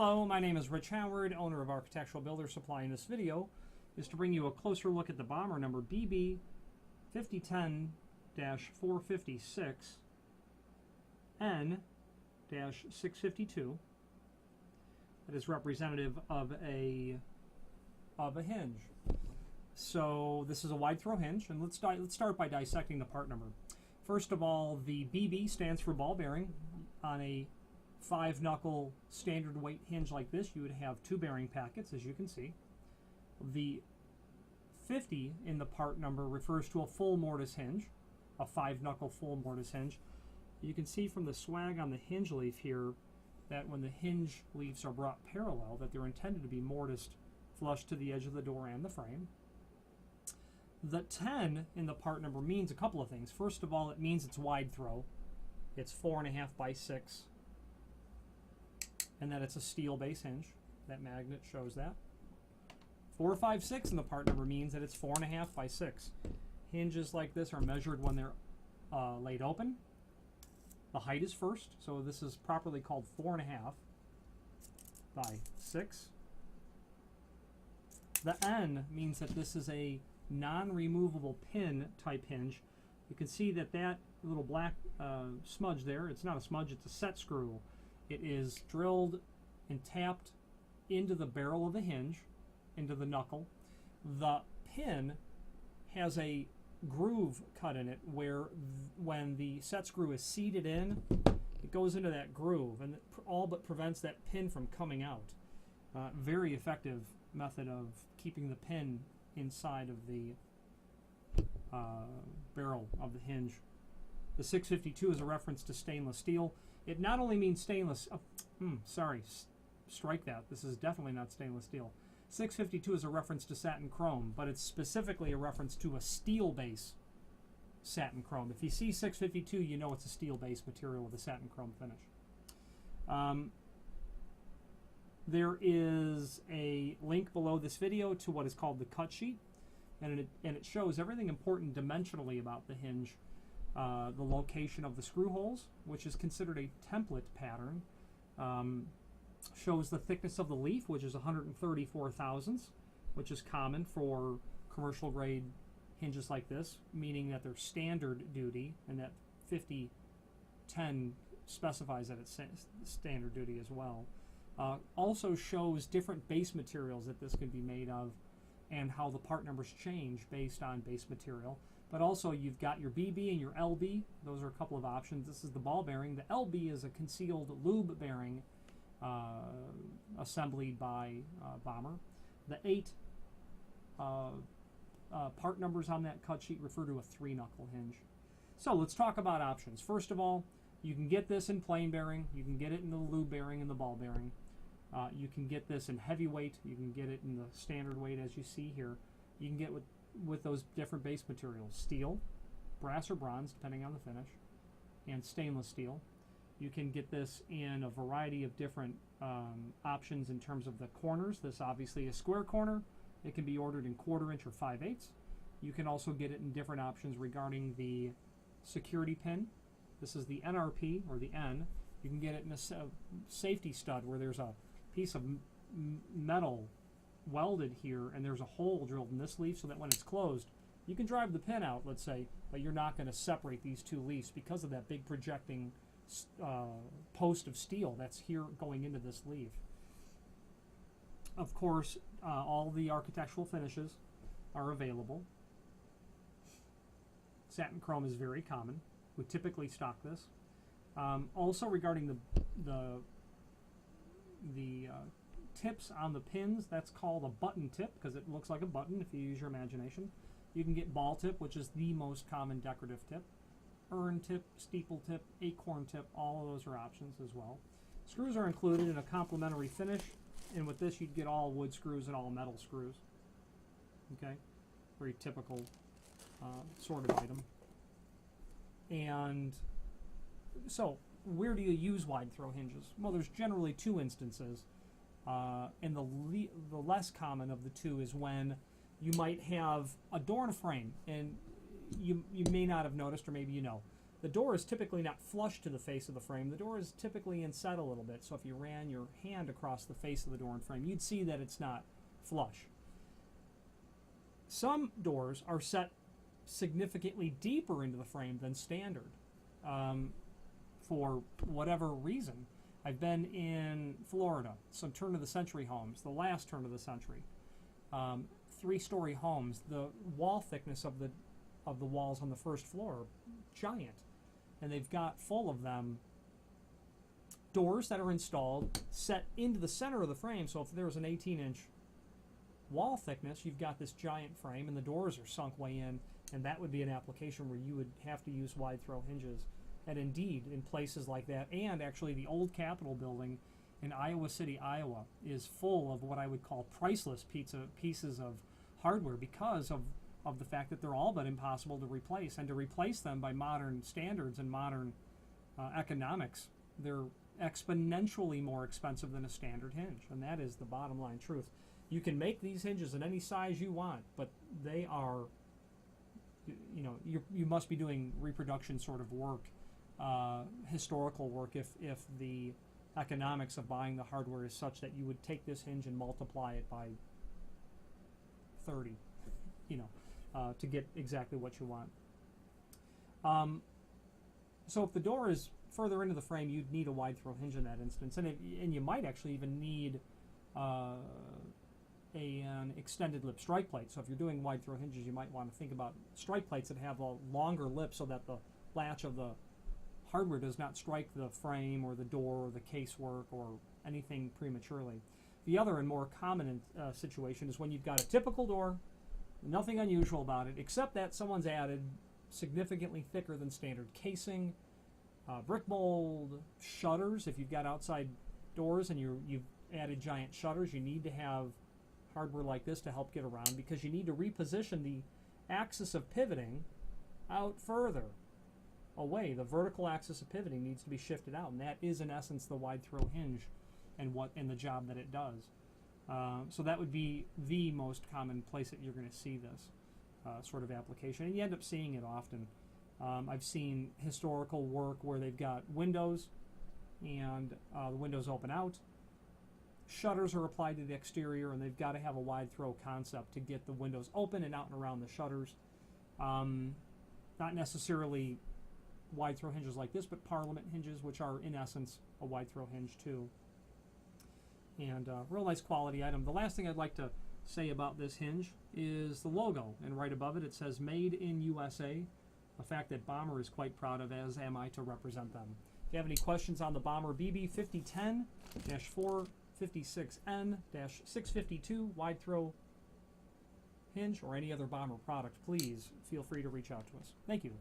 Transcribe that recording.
Hello, my name is Rich Howard, owner of Architectural Builder Supply. In this video is to bring you a closer look at the bomber number BB 5010-456 N-652. That is representative of a hinge. So this is a wide throw hinge, and let's start by dissecting the part number. First of all, the BB stands for ball bearing. On a 5-knuckle standard weight hinge like this, you would have 2 bearing packets, as you can see. The 50 in the part number refers to a full mortise hinge, a 5-knuckle full mortise hinge. You can see from the swag on the hinge leaf here that when the hinge leaves are brought parallel, that they're intended to be mortised flush to the edge of the door and the frame. The 10 in the part number means a couple of things. First of all, it means it's wide throw. It's 4.5 by 6. And that it's a steel base hinge. That magnet shows that. 456 in the part number means that it's 4.5 by 6. Hinges like this are measured when they're laid open. The height is first, so this is properly called 4.5 by 6. The N means that this is a non-removable pin type hinge. You can see that that little black smudge there, it's not a smudge, it's a set screw. It is drilled and tapped into the barrel of the hinge, into the knuckle. The pin has a groove cut in it where when the set screw is seated in, it goes into that groove and it all but prevents that pin from coming out. Very effective method of keeping the pin inside of the barrel of the hinge. The 652 is a reference to stainless steel. It not only means stainless, strike that. This is definitely not stainless steel. 652 is a reference to satin chrome, but it's specifically a reference to a steel base satin chrome. If you see 652, you know it's a steel base material with a satin chrome finish. There is a link below this video to what is called the cut sheet, and it shows everything important dimensionally about the hinge. The location of the screw holes, which is considered a template pattern, shows the thickness of the leaf, which is 134 thousandths, which is common for commercial grade hinges like this, meaning that they're standard duty, and that 5010 specifies that it's standard duty as well. Also shows different base materials that this can be made of and how the part numbers change based on base material. But also you've got your BB and your LB. Those are a couple of options. This is the ball bearing. The LB is a concealed lube bearing assembled by Bomber. The 8 part numbers on that cut sheet refer to a 3-knuckle hinge. So let's talk about options. First of all, you can get this in plain bearing. You can get it in the lube bearing and the ball bearing. You can get this in heavyweight. You can get it in the standard weight as you see here. You can get with those different base materials: steel, brass or bronze depending on the finish, and stainless steel. You can get this in a variety of different options in terms of the corners. This obviously is square corner. It can be ordered in 1/4 inch or 5/8. You can also get it in different options regarding the security pin. This is the NRP, or the N. You can get it in a safety stud where there's a piece of metal welded here, and there's a hole drilled in this leaf so that when it's closed, you can drive the pin out, let's say, but you're not going to separate these two leaves because of that big projecting post of steel that's here going into this leaf. Of course, all the architectural finishes are available. Satin chrome is very common. We typically stock this. Also regarding the tips on the pins, that's called a button tip because it looks like a button if you use your imagination. You can get ball tip, which is the most common decorative tip. Urn tip, steeple tip, acorn tip, all of those are options as well. Screws are included in a complementary finish, and with this you'd get all wood screws and all metal screws. Okay, very typical sort of item. And so, where do you use wide throw hinges? Well, there's generally 2 instances, and the less common of the 2 is when you might have a door and a frame, and you may not have noticed, or maybe you know, The door is typically not flush to the face of the frame. The door is typically inset a little bit. So if you ran your hand across the face of the door and frame, you'd see that it's not flush. Some doors are set significantly deeper into the frame than standard for whatever reason. I've been in Florida, some turn-of-the-century homes, the last turn of the century, 3-story homes. The wall thickness of the walls on the first floor are giant, and they've got full of them doors that are installed set into the center of the frame. So if there's an 18-inch wall thickness, you've got this giant frame, and the doors are sunk way in, and that would be an application where you would have to use wide throw hinges. And indeed, in places like that, and actually the old Capitol building in Iowa City, Iowa, is full of what I would call priceless pieces of hardware because of the fact that they're all but impossible to replace. And to replace them by modern standards and modern economics, they're exponentially more expensive than a standard hinge. And that is the bottom line truth. You can make these hinges in any size you want, but they are, you must be doing reproduction sort of work, historical work, if the economics of buying the hardware is such that you would take this hinge and multiply it by 30, to get exactly what you want. So if the door is further into the frame, you'd need a wide throw hinge in that instance, and you might actually even need an extended lip strike plate. So if you're doing wide throw hinges, you might want to think about strike plates that have a longer lip so that the latch of the hardware does not strike the frame or the door or the casework or anything prematurely. The other and more common situation is when you've got a typical door, nothing unusual about it, except that someone's added significantly thicker than standard casing, brick mold, shutters. If you've got outside doors and you've added giant shutters, you need to have hardware like this to help get around, because you need to reposition the axis of pivoting out further away. The vertical axis of pivoting needs to be shifted out, and that is in essence the wide throw hinge and the job that it does. So that would be the most common place that you're going to see this sort of application, and you end up seeing it often. I've seen historical work where they've got windows and the windows open out. Shutters are applied to the exterior, and they've got to have a wide throw concept to get the windows open and out and around the shutters. Not necessarily wide throw hinges like this, but Parliament hinges, which are in essence a wide throw hinge too. And real nice quality item. The last thing I'd like to say about this hinge is the logo, and right above it it says Made in USA, a fact that Bomber is quite proud of, as am I to represent them. If you have any questions on the Bomber BB5010-456N-652 wide throw hinge or any other Bomber product, please feel free to reach out to us. Thank you.